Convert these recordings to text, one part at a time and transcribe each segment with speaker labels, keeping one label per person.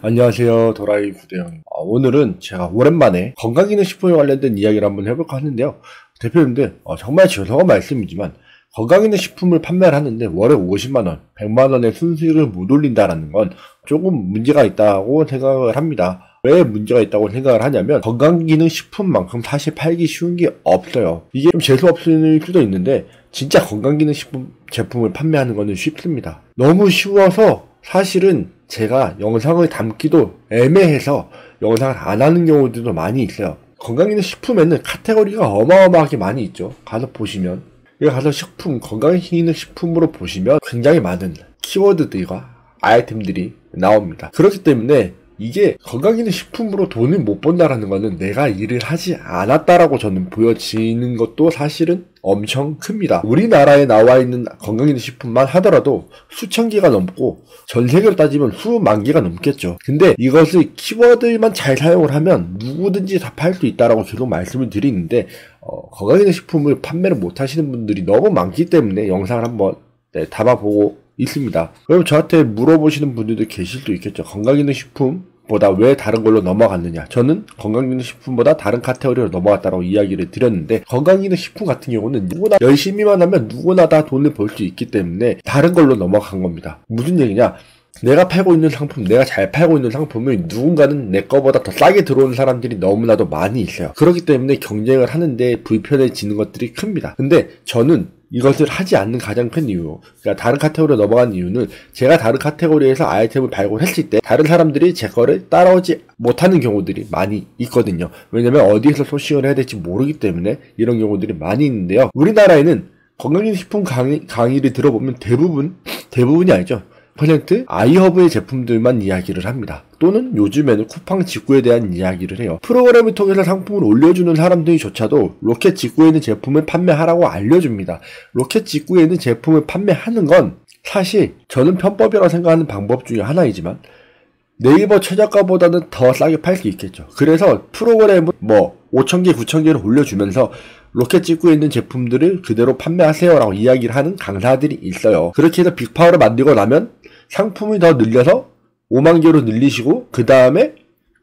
Speaker 1: 안녕하세요. 도라이 구대영입니다. 오늘은 제가 오랜만에 건강기능식품에 관련된 이야기를 한번 해볼까 하는데요. 대표님들 정말 죄송한 말씀이지만 건강기능식품을 판매를 하는데 월에 50만원, 100만원의 순수익을 못 올린다는 건 조금 문제가 있다고 생각을 합니다. 왜 문제가 있다고 생각을 하냐면 건강기능식품만큼 사실 팔기 쉬운 게 없어요. 이게 좀 재수없을 수도 있는데 진짜 건강기능식품 제품을 판매하는 거는 쉽습니다. 너무 쉬워서 사실은 제가 영상을 담기도 애매해서 영상을 안 하는 경우들도 많이 있어요. 건강기능식품에는 카테고리가 어마어마하게 많이 있죠. 가서 보시면 여기 가서 식품, 건강기능식품으로 보시면 굉장히 많은 키워드들과 아이템들이 나옵니다. 그렇기 때문에 이게 건강기능식품으로 돈을 못 번다라는 거는 내가 일을 하지 않았다라고 저는 보여지는 것도 사실은 엄청 큽니다. 우리나라에 나와 있는 건강기능식품만 하더라도 수천 개가 넘고 전 세계로 따지면 수만 개가 넘겠죠. 근데 이것을 키워드만 잘 사용을 하면 누구든지 다 팔 수 있다라고 계속 말씀을 드리는데 건강기능식품을 판매를 못 하시는 분들이 너무 많기 때문에 영상을 한번 담아보고 있습니다. 그럼 저한테 물어보시는 분들도 계실 수 있겠죠. 건강기능식품보다 왜 다른 걸로 넘어갔느냐. 저는 건강기능식품보다 다른 카테고리로 넘어갔다고 이야기를 드렸는데 건강기능식품 같은 경우는 누구나 열심히만 하면 누구나 다 돈을 벌 수 있기 때문에 다른 걸로 넘어간 겁니다. 무슨 얘기냐. 내가 팔고 있는 상품, 내가 잘 팔고 있는 상품을 누군가는 내 거보다 더 싸게 들어오는 사람들이 너무나도 많이 있어요. 그렇기 때문에 경쟁을 하는데 불편해지는 것들이 큽니다. 근데 저는 이것을 하지 않는 가장 큰 이유, 그러니까 다른 카테고리로 넘어간 이유는 제가 다른 카테고리에서 아이템을 발굴했을 때 다른 사람들이 제 거를 따라오지 못하는 경우들이 많이 있거든요. 왜냐면 어디에서 소싱을 해야 될지 모르기 때문에 이런 경우들이 많이 있는데요. 우리나라에는 건강기능식품 강의를 들어보면 대부분이 아니죠. 아이허브의 제품들만 이야기를 합니다. 또는 요즘에는 쿠팡 직구에 대한 이야기를 해요. 프로그램을 통해서 상품을 올려주는 사람들이조차도 로켓 직구에 있는 제품을 판매하라고 알려줍니다. 로켓 직구에 있는 제품을 판매하는 건 사실 저는 편법이라고 생각하는 방법 중에 하나이지만 네이버 최저가보다는 더 싸게 팔 수 있겠죠. 그래서 프로그램을 5,000개, 9,000개를 올려주면서 로켓 직구에 있는 제품들을 그대로 판매하세요 라고 이야기를 하는 강사들이 있어요. 그렇게 해서 빅파워를 만들고 나면 상품을 더 늘려서 5만 개로 늘리시고 그 다음에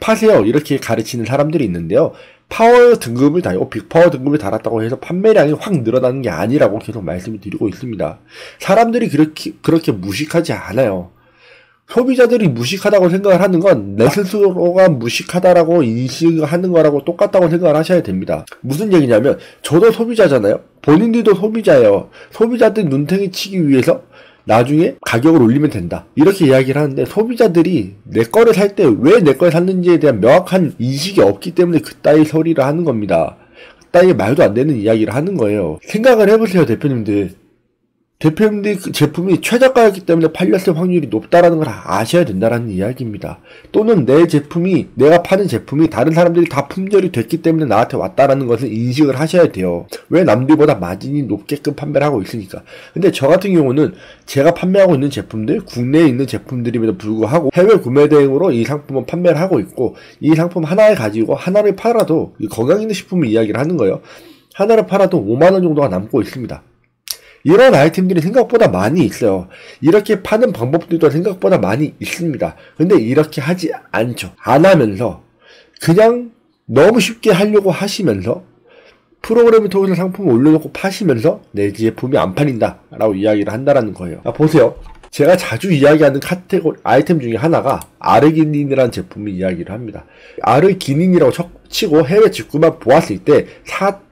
Speaker 1: 파세요 이렇게 가르치는 사람들이 있는데요. 파워 등급을 달고 빅파워 등급을 달았다고 해서 판매량이 확 늘어나는 게 아니라고 계속 말씀을 드리고 있습니다. 사람들이 그렇게 무식하지 않아요. 소비자들이 무식하다고 생각을 하는 건 내 스스로가 무식하다라고 인식하는 거라고 똑같다고 생각을 하셔야 됩니다. 무슨 얘기냐면 저도 소비자잖아요. 본인들도 소비자예요. 소비자들 눈탱이 치기 위해서 나중에 가격을 올리면 된다 이렇게 이야기를 하는데 소비자들이 내 거를 살 때 왜 내 걸 샀는지에 대한 명확한 인식이 없기 때문에 그따위 소리를 하는 겁니다. 그따위 말도 안 되는 이야기를 하는 거예요. 생각을 해보세요. 대표님들 그 제품이 최저가였기 때문에 팔렸을 확률이 높다라는 걸 아셔야 된다라는 이야기입니다. 또는 내가 파는 제품이 다른 사람들이 다 품절이 됐기 때문에 나한테 왔다라는 것을 인식을 하셔야 돼요. 왜 남들보다 마진이 높게끔 판매를 하고 있으니까. 근데 저 같은 경우는 제가 판매하고 있는 제품들, 국내에 있는 제품들임에도 불구하고 해외 구매 대행으로 이 상품을 판매를 하고 있고 이 상품 하나를 가지고 하나를 팔아도 건강기능식품을 이야기를 하는 거예요. 하나를 팔아도 5만원 정도가 남고 있습니다. 이런 아이템들이 생각보다 많이 있어요. 이렇게 파는 방법들도 생각보다 많이 있습니다. 근데 이렇게 하지 않죠. 안 하면서 그냥 너무 쉽게 하려고 하시면서 프로그램을 통해서 상품을 올려놓고 파시면서 내 제품이 안 팔린다 라고 이야기를 한다는 거예요. 보세요. 제가 자주 이야기하는 아이템 중에 하나가 아르기닌이라는 제품을 이야기를 합니다. 아르기닌이라고 치고 해외 직구만 보았을 때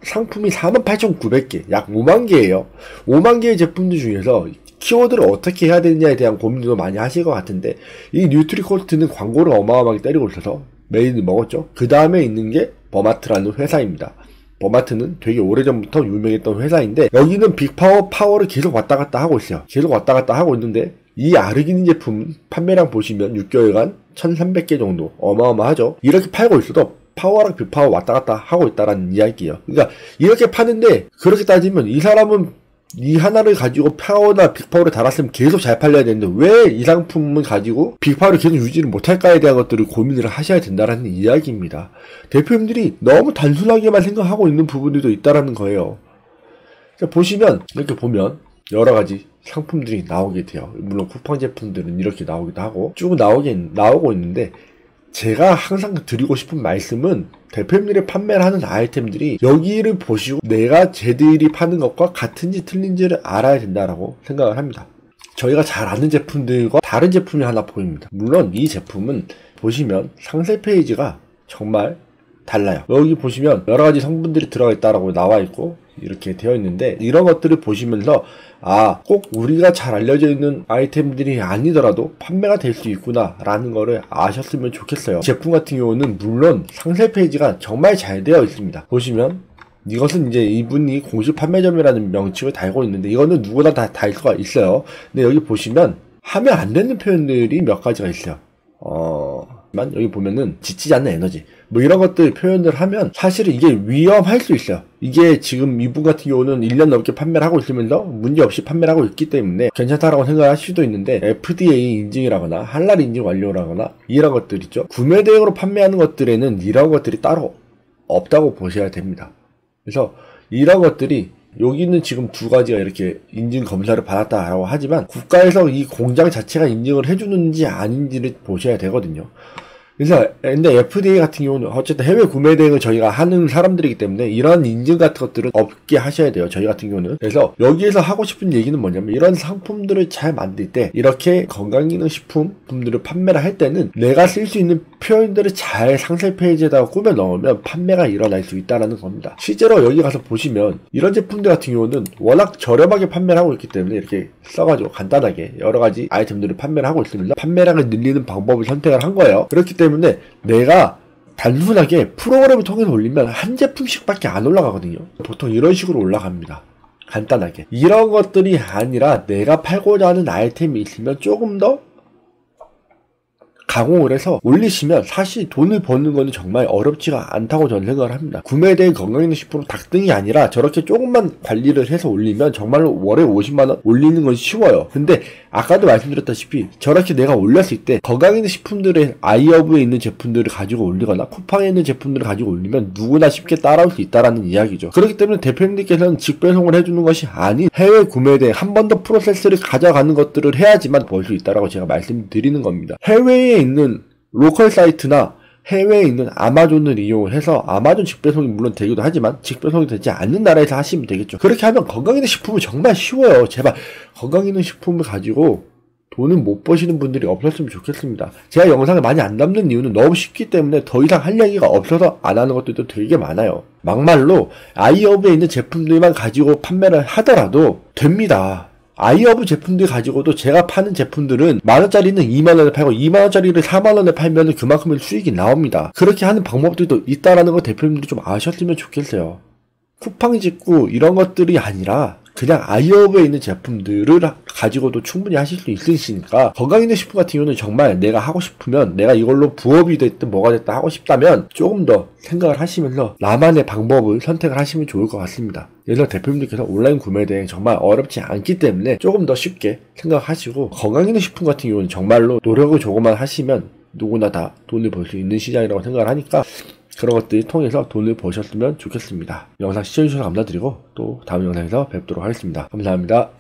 Speaker 1: 상품이 48,900개, 약 5만 개예요. 5만 개의 제품들 중에서 키워드를 어떻게 해야 되느냐에 대한 고민도 많이 하실 것 같은데 이 뉴트리코스트는 광고를 어마어마하게 때리고 있어서 메인을 먹었죠. 그 다음에 있는 게 버마트라는 회사입니다. 버마트는 되게 오래전부터 유명했던 회사인데 여기는 빅파워를 계속 왔다 갔다 하고 있어요. 계속 왔다 갔다 하고 있는데 이 아르기닌 제품 판매량 보시면 6개월간 1,300개 정도 어마어마하죠. 이렇게 팔고 있어도 파워랑 빅파워 왔다 갔다 하고 있다라는 이야기예요. 그러니까 이렇게 파는데 그렇게 따지면 이 사람은 이 하나를 가지고 파워나 빅파워를 달았으면 계속 잘 팔려야 되는데 왜 이 상품을 가지고 빅파워를 계속 유지를 못할까에 대한 것들을 고민을 하셔야 된다라는 이야기입니다. 대표님들이 너무 단순하게만 생각하고 있는 부분들도 있다라는 거예요. 자, 보시면 이렇게 보면 여러 가지 상품들이 나오게 돼요. 물론 쿠팡 제품들은 이렇게 나오기도 하고 쭉 나오고 있는데, 제가 항상 드리고 싶은 말씀은 대표님들이 판매를 하는 아이템들이 여기를 보시고 내가 쟤들이 파는 것과 같은지 틀린지를 알아야 된다라고 생각을 합니다. 저희가 잘 아는 제품들과 다른 제품이 하나 보입니다. 물론 이 제품은 보시면 상세 페이지가 정말 달라요. 여기 보시면 여러 가지 성분들이 들어가 있다라고 나와 있고 이렇게 되어 있는데, 이런 것들을 보시면서 꼭 우리가 잘 알려져 있는 아이템들이 아니더라도 판매가 될 수 있구나 라는 거를 아셨으면 좋겠어요. 제품 같은 경우는 물론 상세 페이지가 정말 잘 되어 있습니다. 보시면 이것은 이제 이분이 공식 판매점이라는 명칭을 달고 있는데, 이거는 누구나 다 달 수가 있어요. 근데 여기 보시면 하면 안 되는 표현들이 몇 가지가 있어요. 여기 보면은 지치지 않는 에너지 뭐 이런 것들 표현을 하면 사실은 이게 위험할 수 있어요. 이게 지금 이분 같은 경우는 1년 넘게 판매를 하고 있으면서 문제없이 판매를 하고 있기 때문에 괜찮다라고 생각할 수도 있는데, FDA 인증이라거나 할랄 인증 완료라거나 이런 것들 있죠. 구매 대행으로 판매하는 것들에는 이런 것들이 따로 없다고 보셔야 됩니다. 그래서 이런 것들이 여기는 지금 두 가지가 이렇게 인증 검사를 받았다라고 하지만 국가에서 이 공장 자체가 인증을 해주는지 아닌지를 보셔야 되거든요. 그래서 근데 FDA 같은 경우는 어쨌든 해외 구매 대행을 저희가 하는 사람들이기 때문에 이런 인증 같은 것들은 없게 하셔야 돼요. 저희 같은 경우는. 그래서 여기에서 하고 싶은 얘기는 뭐냐면, 이런 상품들을 잘 만들 때 이렇게 건강기능식품들을 판매를 할 때는 내가 쓸 수 있는 표현들을 잘 상세 페이지에다가 꾸며 넣으면 판매가 일어날 수 있다는 겁니다. 실제로 여기 가서 보시면 이런 제품들 같은 경우는 워낙 저렴하게 판매를 하고 있기 때문에 이렇게 써가지고 간단하게 여러 가지 아이템들을 판매를 하고 있습니다. 판매량을 늘리는 방법을 선택을 한 거예요. 그렇기 때문에 내가 단순하게 프로그램을 통해서 올리면 한 제품씩밖에 안 올라가거든요. 보통 이런 식으로 올라갑니다. 간단하게. 이런 것들이 아니라 내가 팔고자 하는 아이템이 있으면 조금 더 가공을 해서 올리시면 사실 돈을 버는 거는 정말 어렵지가 않다고 저는 생각을 합니다. 구매에 대한 건강기능식품 닭등이 아니라 저렇게 조금만 관리를 해서 올리면 정말로 월에 50만원 올리는 건 쉬워요. 근데 아까도 말씀드렸다시피 저렇게 내가 올렸을 때 건강기능식품들의 아이허브에 있는 제품들을 가지고 올리거나 쿠팡에 있는 제품들을 가지고 올리면 누구나 쉽게 따라올 수 있다라는 이야기죠. 그렇기 때문에 대표님들께서는 직배송을 해주는 것이 아닌 해외 구매에 대해 한 번 더 프로세스를 가져가는 것들을 해야지만 벌 수 있다라고 제가 말씀드리는 겁니다. 해외에 있는 로컬 사이트나 해외에 있는 아마존을 이용을 해서 아마존 직배송이 물론 되기도 하지만 직배송이 되지 않는 나라에서 하시면 되겠죠. 그렇게 하면 건강기능식품은 정말 쉬워요. 제발 건강기능식품을 가지고 돈을 못 버시는 분들이 없었으면 좋겠습니다. 제가 영상을 많이 안 담는 이유는 너무 쉽기 때문에 더 이상 할 얘기가 없어서 안 하는 것들도 되게 많아요. 막말로 아이허브에 있는 제품들만 가지고 판매를 하더라도 됩니다. 아이허브 제품들 가지고도 제가 파는 제품들은 만원짜리는 2만원에 팔고 2만원짜리를 4만원에 팔면 그만큼의 수익이 나옵니다. 그렇게 하는 방법들도 있다라는 거 대표님들이 좀 아셨으면 좋겠어요. 쿠팡 직구 이런 것들이 아니라 그냥 아이허브에 있는 제품들을 가지고도 충분히 하실 수 있으시니까, 건강기능식품 같은 경우는 정말 내가 하고 싶으면 내가 이걸로 부업이 됐든 뭐가 됐든 하고 싶다면 조금 더 생각을 하시면서 나만의 방법을 선택을 하시면 좋을 것 같습니다. 그래서 대표님들께서 온라인 구매 대행 정말 어렵지 않기 때문에 조금 더 쉽게 생각하시고, 건강기능식품 같은 경우는 정말로 노력을 조금만 하시면 누구나 다 돈을 벌 수 있는 시장이라고 생각을 하니까 그런 것들을 통해서 돈을 버셨으면 좋겠습니다. 영상 시청해주셔서 감사드리고 또 다음 영상에서 뵙도록 하겠습니다. 감사합니다.